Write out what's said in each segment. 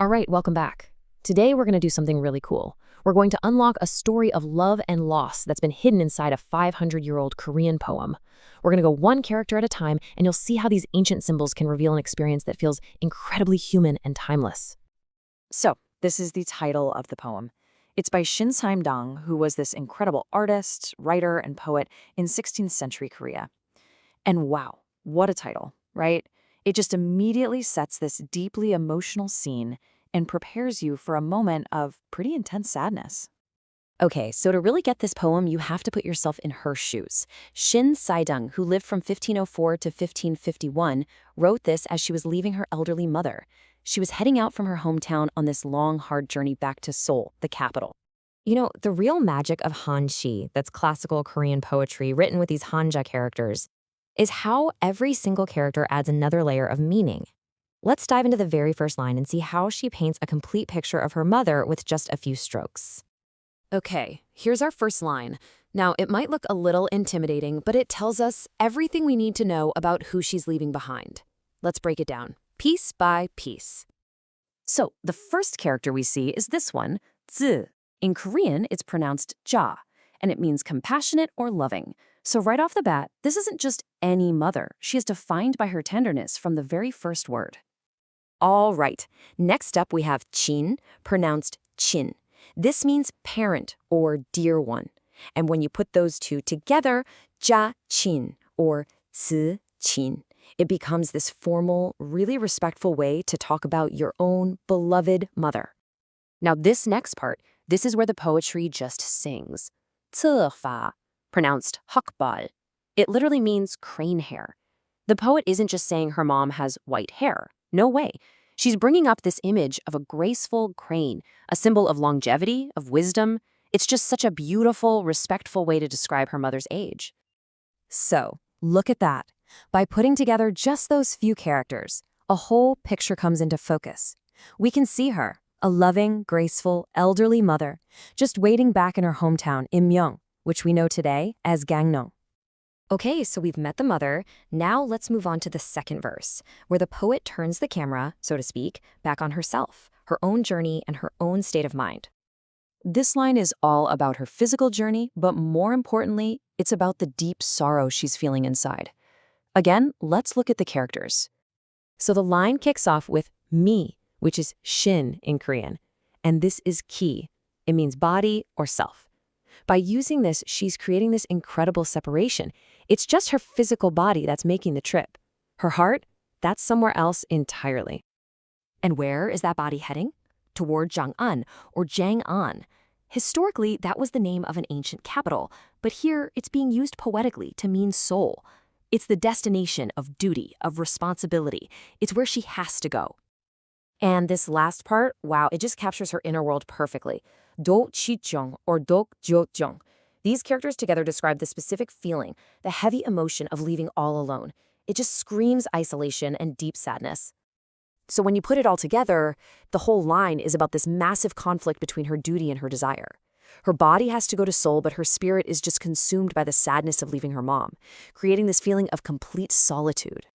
All right, welcome back. Today we're going to do something really cool. We're going to unlock a story of love and loss that's been hidden inside a 500-year-old Korean poem. We're going to go one character at a time, and you'll see how these ancient symbols can reveal an experience that feels incredibly human and timeless. So, this is the title of the poem. It's by Saimdang, who was this incredible artist, writer, and poet in 16th century Korea. And wow, what a title, right? It just immediately sets this deeply emotional scene and prepares you for a moment of pretty intense sadness. Okay, so to really get this poem, you have to put yourself in her shoes. Saimdang, who lived from 1504 to 1551, wrote this as she was leaving her elderly mother. She was heading out from her hometown on this long, hard journey back to Seoul, the capital. You know, the real magic of Hanshi, that's classical Korean poetry written with these Hanja characters, is how every single character adds another layer of meaning. Let's dive into the very first line and see how she paints a complete picture of her mother with just a few strokes. Okay, here's our first line. Now, it might look a little intimidating, but it tells us everything we need to know about who she's leaving behind. Let's break it down, piece by piece. So, the first character we see is this one, zi. In Korean, it's pronounced ja, and it means compassionate or loving. So right off the bat, this isn't just any mother. She is defined by her tenderness from the very first word. All right, next up we have Chin, pronounced Chin. This means parent or dear one. And when you put those two together, Jachin or慈親, it becomes this formal, really respectful way to talk about your own beloved mother. Now this next part, this is where the poetry just sings. 慈父, pronounced Hak-bal. It literally means crane hair. The poet isn't just saying her mom has white hair. No way. She's bringing up this image of a graceful crane, a symbol of longevity, of wisdom. It's just such a beautiful, respectful way to describe her mother's age. So, look at that. By putting together just those few characters, a whole picture comes into focus. We can see her, a loving, graceful, elderly mother, just waiting back in her hometown, Im-yeong, which we know today as Gangneung. Okay, so we've met the mother. Now let's move on to the second verse, where the poet turns the camera, so to speak, back on herself, her own journey and her own state of mind. This line is all about her physical journey, but more importantly, it's about the deep sorrow she's feeling inside. Again, let's look at the characters. So the line kicks off with mi, which is shin in Korean, and this is ki. It means body or self. By using this, she's creating this incredible separation. It's just her physical body that's making the trip. Her heart, that's somewhere else entirely. And where is that body heading? Toward Jang-an, or Jang-an. Historically, that was the name of an ancient capital, but here it's being used poetically to mean soul. It's the destination of duty, of responsibility. It's where she has to go. And this last part, wow, it just captures her inner world perfectly. Do-chi-jeong or dok-jo-jeong. These characters together describe the specific feeling, the heavy emotion of leaving all alone. It just screams isolation and deep sadness. So when you put it all together, the whole line is about this massive conflict between her duty and her desire. Her body has to go to Seoul, but her spirit is just consumed by the sadness of leaving her mom, creating this feeling of complete solitude.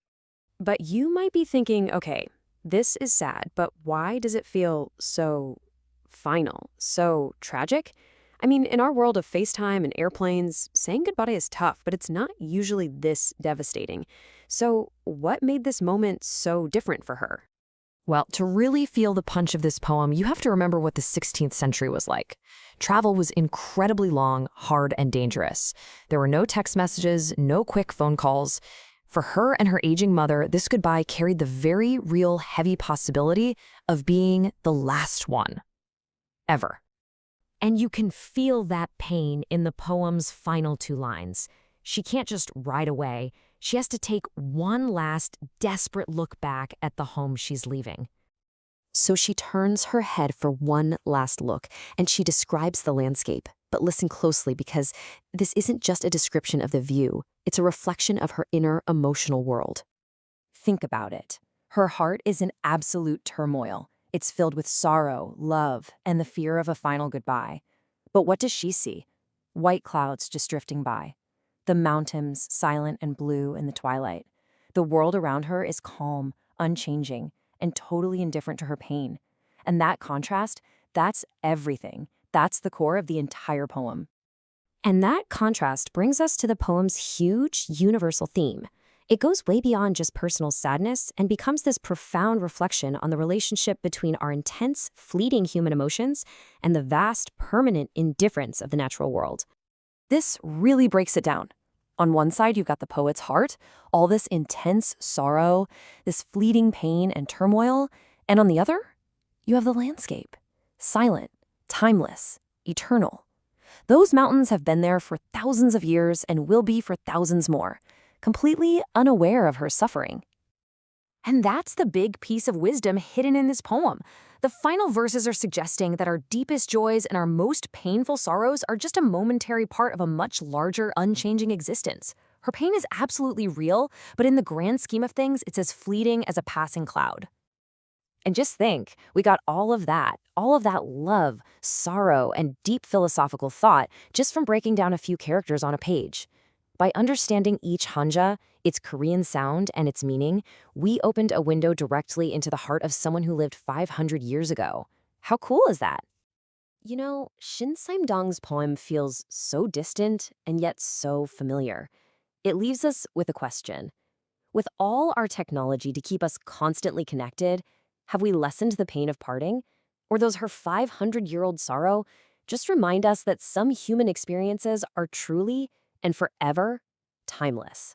But you might be thinking, okay, this is sad, but why does it feel so final, so tragic? I mean, in our world of FaceTime and airplanes, saying goodbye is tough, but it's not usually this devastating. So what made this moment so different for her? Well, to really feel the punch of this poem, you have to remember what the 16th century was like. Travel was incredibly long, hard, and dangerous. There were no text messages, no quick phone calls. For her and her aging mother, this goodbye carried the very real heavy possibility of being the last one. Ever. And you can feel that pain in the poem's final two lines. She can't just ride away. She has to take one last desperate look back at the home she's leaving. So she turns her head for one last look, and she describes the landscape. But listen closely, because this isn't just a description of the view. It's a reflection of her inner emotional world. Think about it. Her heart is in absolute turmoil. It's filled with sorrow, love, and the fear of a final goodbye. But what does she see? White clouds just drifting by. The mountains, silent and blue in the twilight. The world around her is calm, unchanging, and totally indifferent to her pain. And that contrast, that's everything. That's the core of the entire poem. And that contrast brings us to the poem's huge universal theme. It goes way beyond just personal sadness and becomes this profound reflection on the relationship between our intense, fleeting human emotions and the vast, permanent indifference of the natural world. This really breaks it down. On one side, you've got the poet's heart, all this intense sorrow, this fleeting pain and turmoil. And on the other, you have the landscape, silent, timeless, eternal. Those mountains have been there for thousands of years and will be for thousands more, completely unaware of her suffering. And that's the big piece of wisdom hidden in this poem. The final verses are suggesting that our deepest joys and our most painful sorrows are just a momentary part of a much larger, unchanging existence. Her pain is absolutely real, but in the grand scheme of things, it's as fleeting as a passing cloud. And just think, we got all of that love, sorrow, and deep philosophical thought just from breaking down a few characters on a page. By understanding each hanja, its Korean sound, and its meaning, we opened a window directly into the heart of someone who lived 500 years ago. How cool is that? You know, Saimdang's poem feels so distant and yet so familiar. It leaves us with a question. With all our technology to keep us constantly connected, have we lessened the pain of parting? Or does her 500-year-old sorrow just remind us that some human experiences are truly and forever timeless?